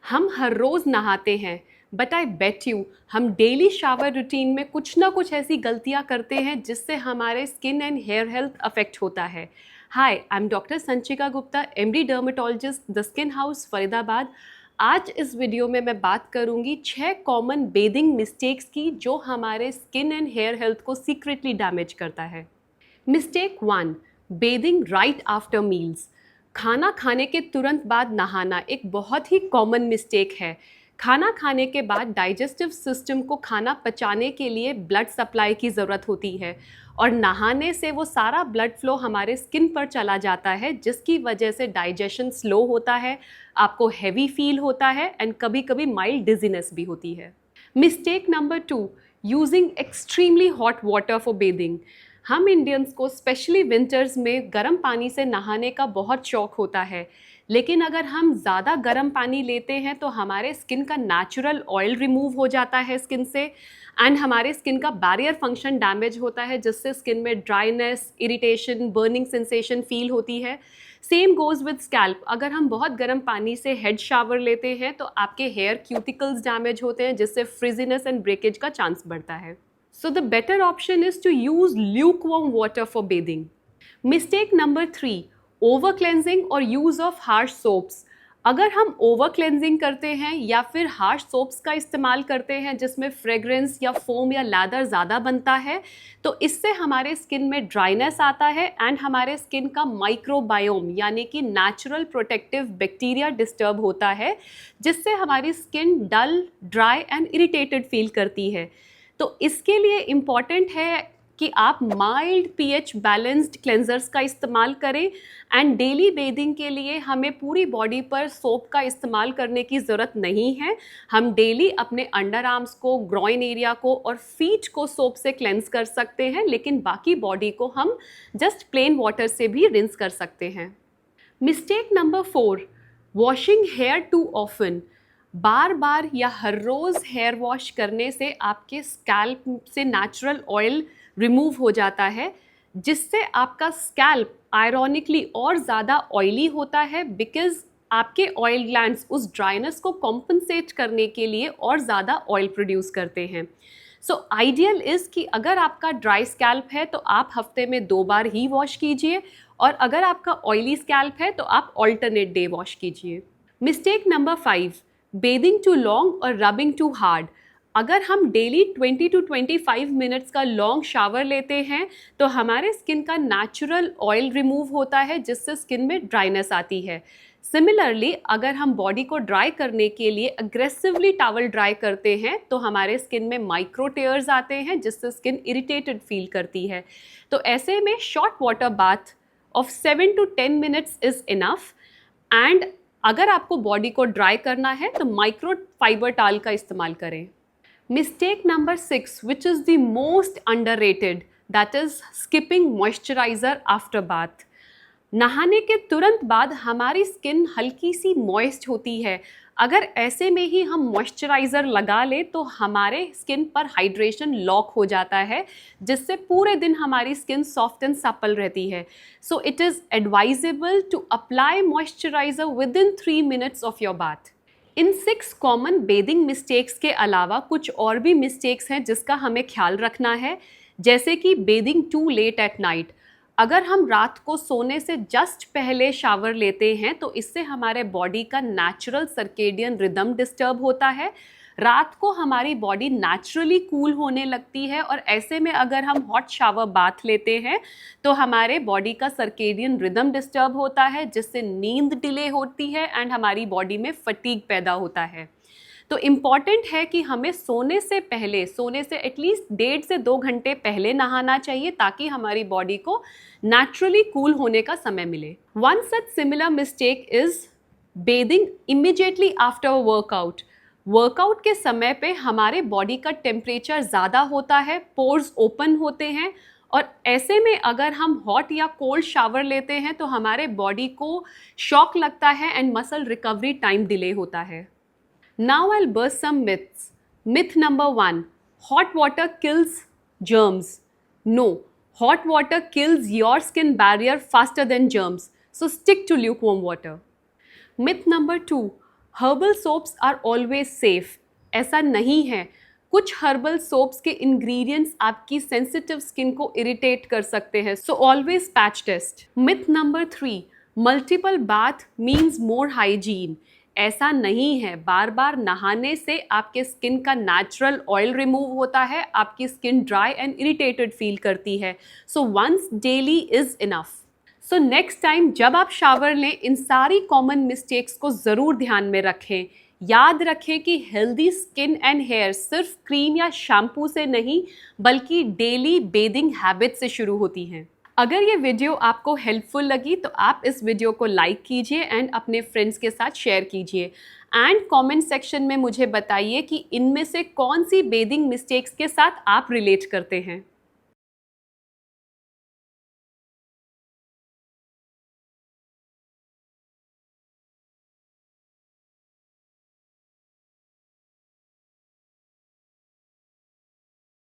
हम हर रोज़ नहाते हैं, बट आई बेट यू हम डेली शावर रूटीन में कुछ ना कुछ ऐसी गलतियां करते हैं जिससे हमारे skin and hair health affect होता है। Hi, I am doctor Sanchika Gupta, MD dermatologist, the skin house Faridabad. आज इस वीडियो में मैं बात करूंगी 6 कॉमन बेदिंग मिस्टेक्स की जो हमारे स्किन एंड हेयर हेल्थ को सीक्रेटली डैमेज करता है। Mistake 1, bathing right after meals. खाना खाने के तुरंत बाद नहाना एक बहुत ही कॉमन मिस्टेक है। खाना खाने के बाद डाइजेस्टिव सिस्टम को खाना पचाने के लिए ब्लड सप्लाई की ज़रूरत होती है और नहाने से वो सारा ब्लड फ्लो हमारे स्किन पर चला जाता है, जिसकी वजह से डाइजेशन स्लो होता है, आपको हैवी फील होता है एंड कभी कभी माइल्ड डिजीनेस भी होती है। Mistake number 2, using extremely hot water for bathing. हम इंडियंस को स्पेशली विंटर्स में गर्म पानी से नहाने का बहुत शौक होता है, लेकिन अगर हम ज़्यादा गर्म पानी लेते हैं तो हमारे स्किन का नेचुरल ऑयल रिमूव हो जाता है स्किन से एंड हमारे स्किन का बैरियर फंक्शन डैमेज होता है, जिससे स्किन में dryness, irritation, burning sensation feel होती है। Same goes with scalp. अगर हम बहुत गर्म पानी से हेड शावर लेते हैं तो आपके हेयर क्यूटिकल्स डैमेज होते हैं, जिससे फ्रिजीनेस एंड ब्रेकेज का चांस बढ़ता है। So the better option is to use lukewarm water for bathing. Mistake number 3, over cleansing or use of harsh soaps. अगर हम ओवर क्लेंजिंग करते हैं या फिर हार्श सोप्स का इस्तेमाल करते हैं जिसमें फ्रेग्रेंस या फोम या लैदर ज़्यादा बनता है, तो इससे हमारे स्किन में ड्राइनेस आता है एंड हमारे स्किन का माइक्रोबायोम यानी कि नेचुरल प्रोटेक्टिव बैक्टीरिया डिस्टर्ब होता है, जिससे हमारी skin dull, dry and irritated feel करती है। तो इसके लिए इम्पॉर्टेंट है कि आप माइल्ड पीएच बैलेंस्ड क्लेंजर्स का इस्तेमाल करें एंड डेली बेदिंग के लिए हमें पूरी बॉडी पर सोप का इस्तेमाल करने की ज़रूरत नहीं है। हम डेली अपने अंडर आर्म्स को, ग्रॉइन एरिया को और फीट को सोप से क्लेंस कर सकते हैं, लेकिन बाकी बॉडी को हम जस्ट प्लेन वाटर से भी रिंस कर सकते हैं। Mistake number 4, washing hair too often. बार बार या हर रोज़ हेयर वॉश करने से आपके स्कैल्प से नेचुरल ऑयल रिमूव हो जाता है, जिससे आपका स्कैल्प आयरॉनिकली और ज़्यादा ऑयली होता है, बिकॉज आपके ऑयल ग्लैंड्स उस ड्राइनेस को कॉम्पनसेट करने के लिए और ज़्यादा ऑयल प्रोड्यूस करते हैं। सो आइडियल इज़ कि अगर आपका ड्राई स्कैल्प है तो आप हफ्ते में 2 बार ही वॉश कीजिए, और अगर आपका ऑयली स्कैल्प है तो आप ऑल्टरनेट डे वॉश कीजिए। Mistake number 5, bathing too long और रबिंग टू हार्ड। अगर हम डेली 20 to 25 मिनट्स का लॉन्ग शावर लेते हैं तो हमारे स्किन का नेचुरल ऑयल रिमूव होता है, जिससे स्किन में ड्राइनेस आती है। सिमिलरली अगर हम बॉडी को ड्राई करने के लिए अग्रेसिवली टॉवल ड्राई करते हैं तो हमारे स्किन में माइक्रो टेयर्स आते हैं, जिससे स्किन इरिटेटेड फील करती है। तो ऐसे में short water bath of 7 to 10 minutes is enough. And अगर आपको बॉडी को ड्राई करना है तो माइक्रो फाइबर टाल का इस्तेमाल करें। Mistake number 6, which is the most underrated, that is skipping moisturiser after bath. नहाने के तुरंत बाद हमारी स्किन हल्की सी मॉइस्ट होती है। अगर ऐसे में ही हम मॉइस्चराइज़र लगा लें तो हमारे स्किन पर हाइड्रेशन लॉक हो जाता है, जिससे पूरे दिन हमारी स्किन सॉफ्ट एंड सपल रहती है। So it is advisable to apply moisturiser within 3 minutes of your bath. In 6 common bathing mistakes के अलावा कुछ और भी मिस्टेक्स हैं जिसका हमें ख्याल रखना है, जैसे कि bathing too late at night. अगर हम रात को सोने से जस्ट पहले शावर लेते हैं तो इससे हमारे बॉडी का नेचुरल सर्केडियन रिदम डिस्टर्ब होता है। रात को हमारी बॉडी नेचुरली कूल होने लगती है और ऐसे में अगर हम हॉट शावर बाथ लेते हैं तो हमारे बॉडी का सर्केडियन रिदम डिस्टर्ब होता है, जिससे नींद डिले होती है एंड हमारी बॉडी में फटीग पैदा होता है। तो इम्पॉर्टेंट है कि हमें सोने से एटलीस्ट 1.5 से 2 घंटे पहले नहाना चाहिए, ताकि हमारी बॉडी को नेचुरली कूल होने का समय मिले। One such similar mistake is bathing immediately after workout. Workout के समय पे हमारे बॉडी का टेम्परेचर ज़्यादा होता है, पोर्स ओपन होते हैं, और ऐसे में अगर हम हॉट या कोल्ड शावर लेते हैं तो हमारे बॉडी को शॉक लगता है and muscle recovery time delay होता है। Now I'll burst some myths. Myth number 1, hot water kills germs. No, hot water kills your skin barrier faster than germs. So stick to lukewarm water. Myth number 2, herbal soaps are always safe, ऐसा नहीं है। कुछ herbal soaps के ingredients आपकी sensitive skin को irritate कर सकते हैं, so always patch test. Myth number 3, multiple bath means more hygiene. ऐसा नहीं है, बार बार नहाने से आपके स्किन का नेचुरल ऑयल रिमूव होता है, आपकी skin dry and irritated feel करती है, so once daily is enough. So next time जब आप शावर लें, इन सारी कॉमन मिस्टेक्स को ज़रूर ध्यान में रखें। याद रखें कि हेल्दी स्किन एंड हेयर सिर्फ क्रीम या शैम्पू से नहीं, बल्कि डेली बेदिंग हैबिट से शुरू होती हैं। अगर ये वीडियो आपको हेल्पफुल लगी तो आप इस वीडियो को लाइक कीजिए एंड अपने फ्रेंड्स के साथ शेयर कीजिए एंड कमेंट सेक्शन में मुझे बताइए कि इनमें से कौन सी बेदिंग मिस्टेक्स के साथ आप रिलेट करते हैं।